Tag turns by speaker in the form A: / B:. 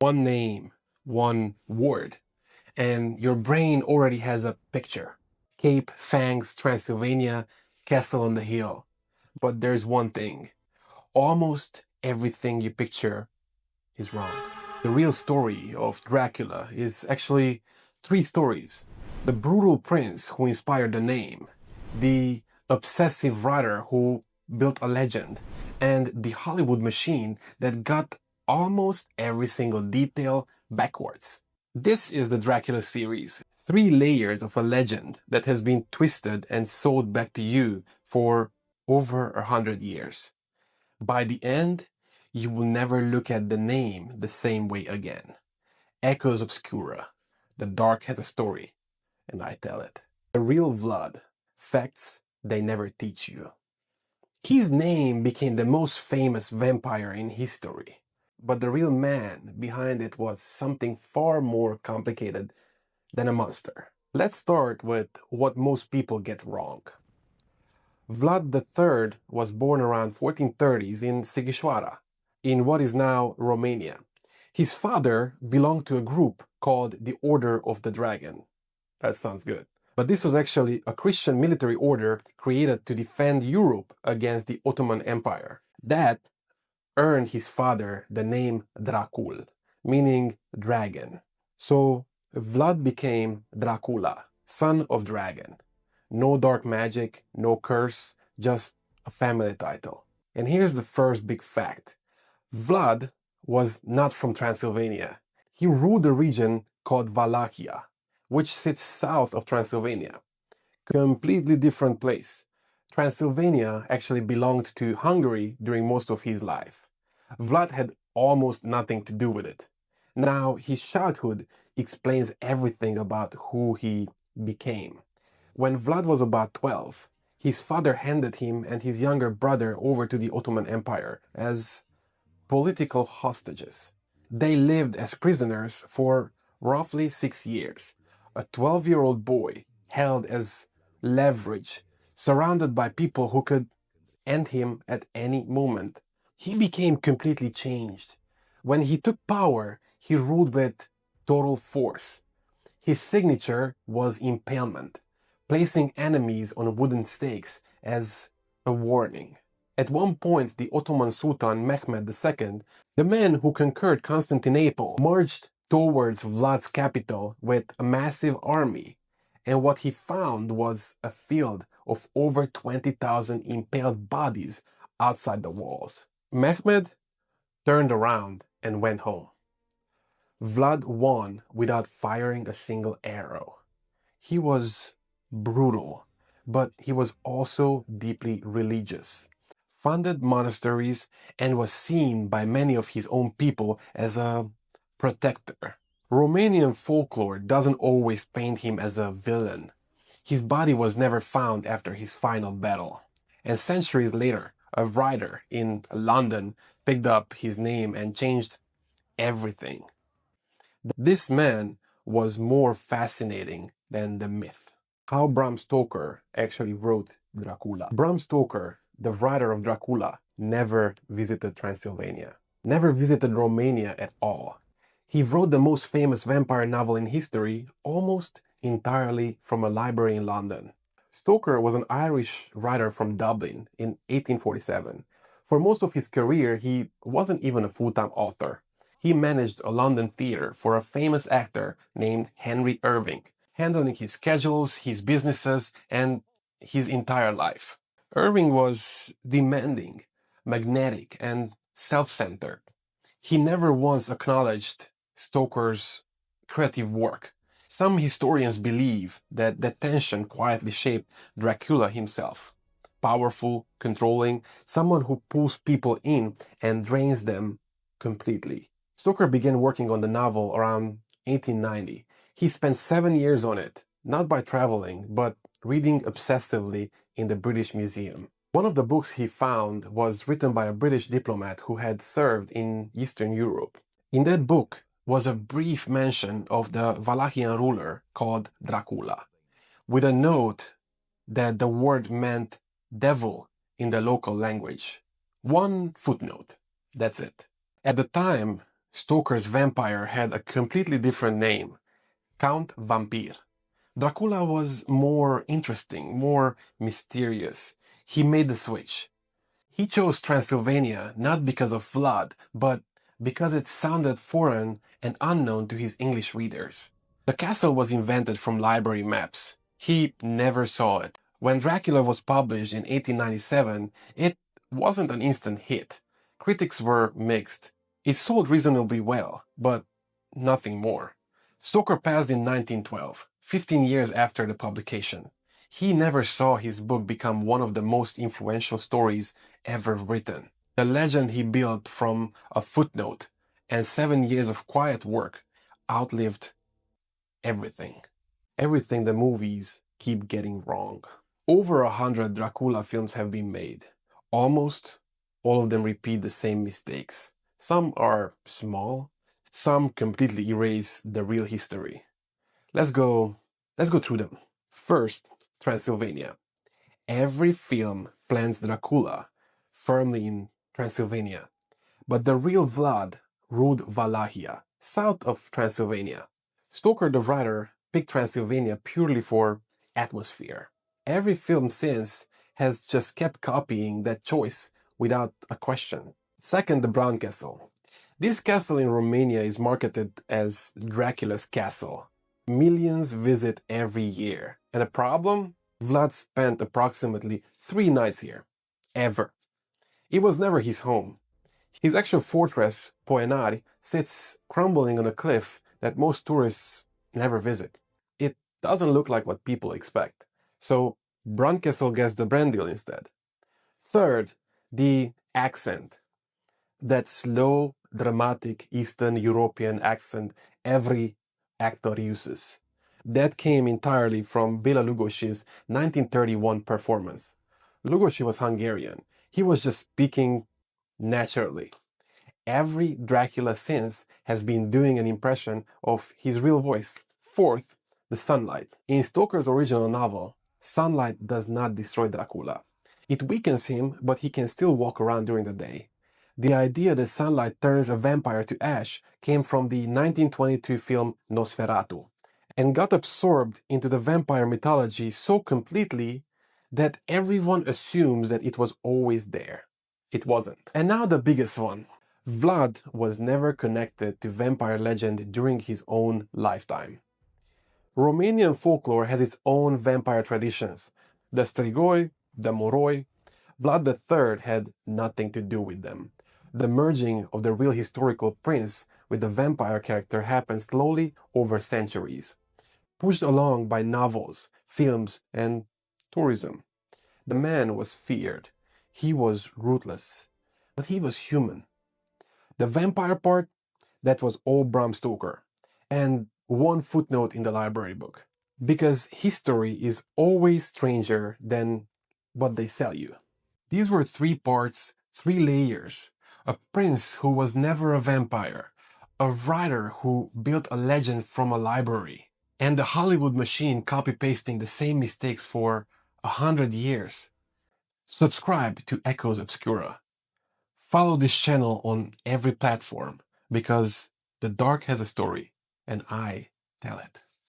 A: One name, one word, and your brain already has a picture. Cape, Fangs, Transylvania, Castle on the Hill. But there's one thing. Almost everything you picture is wrong. The real story of Dracula is actually three stories. The brutal prince who inspired the name, the obsessive writer who built a legend, and the Hollywood machine that got almost every single detail backwards. This is the Dracula series, three layers of a legend that has been twisted and sold back to you for over 100 years. By the end, you will never look at the name the same way again. Echoes obscura. The dark has a story, and I tell it. The real Vlad. Facts they never teach you. His name became the most famous vampire in history. But the real man behind it was something far more complicated than a monster. Let's start with what most people get wrong. Vlad III was born around 1430s in Sighișoara, in what is now Romania. His father belonged to a group called the Order of the Dragon. That sounds good. But this was actually a Christian military order created to defend Europe against the Ottoman Empire. That earned his father the name Dracul, meaning dragon. So Vlad became Dracula, son of dragon. No dark magic, no curse, just a family title. And here's the first big fact. Vlad was not from Transylvania. He ruled a region called Wallachia, which sits south of Transylvania. Completely different place. Transylvania actually belonged to Hungary during most of his life. Vlad had almost nothing to do with it. Now, his childhood explains everything about who he became. When Vlad was about 12, his father handed him and his younger brother over to the Ottoman Empire as political hostages. They lived as prisoners for roughly 6 years. A 12-year-old boy held as leverage, surrounded by people who could end him at any moment. He became completely changed. When he took power, he ruled with total force. His signature was impalement, placing enemies on wooden stakes as a warning. At one point, the Ottoman Sultan Mehmed II, the man who conquered Constantinople, marched towards Vlad's capital with a massive army. And what he found was a field of over 20,000 impaled bodies outside the walls. Mehmed turned around and went home. Vlad won without firing a single arrow. He was brutal, but he was also deeply religious, funded monasteries, and was seen by many of his own people as a protector. Romanian folklore doesn't always paint him as a villain. His body was never found after his final battle. And centuries later, a writer in London picked up his name and changed everything. This man was more fascinating than the myth. How Bram Stoker actually wrote Dracula. Bram Stoker, the writer of Dracula, never visited Transylvania, never visited Romania at all. He wrote the most famous vampire novel in history almost entirely from a library in London. Stoker was an Irish writer from Dublin in 1847. For most of his career, he wasn't even a full-time author. He managed a London theater for a famous actor named Henry Irving, handling his schedules, his businesses, and his entire life. Irving was demanding, magnetic, and self-centered. He never once acknowledged Stoker's creative work. Some historians believe that the tension quietly shaped Dracula himself. Powerful, controlling, someone who pulls people in and drains them completely. Stoker began working on the novel around 1890. He spent 7 years on it, not by traveling, but reading obsessively in the British Museum. One of the books he found was written by a British diplomat who had served in Eastern Europe. In that book was a brief mention of the Wallachian ruler called Dracula, with a note that the word meant devil in the local language. One footnote. That's it. At the time, Stoker's vampire had a completely different name, Count Vampir. Dracula was more interesting, more mysterious. He made the switch. He chose Transylvania not because of Vlad, but because it sounded foreign and unknown to his English readers. The castle was invented from library maps. He never saw it. When Dracula was published in 1897, it wasn't an instant hit. Critics were mixed. It sold reasonably well, but nothing more. Stoker passed in 1912, 15 years after the publication. He never saw his book become one of the most influential stories ever written. The legend he built from a footnote and 7 years of quiet work outlived everything. Everything the movies keep getting wrong. Over 100 Dracula films have been made. Almost all of them repeat the same mistakes. Some are small, some completely erase the real history. Let's go through them. First, Transylvania. Every film plants Dracula firmly in Transylvania, but the real Vlad ruled Wallachia, south of Transylvania. Stoker, the writer, picked Transylvania purely for atmosphere. Every film since has just kept copying that choice without a question. Second, the Brown Castle. This castle in Romania is marketed as Dracula's castle. Millions visit every year. And the problem? Vlad spent approximately 3 nights here. Ever. It was never his home. His actual fortress, Poenari, sits crumbling on a cliff that most tourists never visit. It doesn't look like what people expect. So Brunnkessel gets the brand deal instead. Third, the accent. That slow, dramatic Eastern European accent every actor uses. That came entirely from Bela Lugosi's 1931 performance. Lugosi was Hungarian. He was just speaking naturally. Every Dracula since has been doing an impression of his real voice. Fourth, the sunlight. In Stoker's original novel, sunlight does not destroy Dracula. It weakens him, but he can still walk around during the day. The idea that sunlight turns a vampire to ash came from the 1922 film Nosferatu and got absorbed into the vampire mythology so completely that everyone assumes that it was always there. It wasn't. And now the biggest one. Vlad was never connected to vampire legend during his own lifetime. Romanian folklore has its own vampire traditions. The Strigoi, the Moroi. Vlad III had nothing to do with them. The merging of the real historical prince with the vampire character happened slowly over centuries, pushed along by novels, films, and tourism. The man was feared. He was ruthless. But he was human. The vampire part, that was all Bram Stoker. And one footnote in the library book. Because history is always stranger than what they sell you. These were 3 parts, 3 layers. A prince who was never a vampire. A writer who built a legend from a library. And the Hollywood machine copy-pasting the same mistakes for 100 years. Subscribe to Echoes Obscura. Follow this channel on every platform because the dark has a story and I tell it.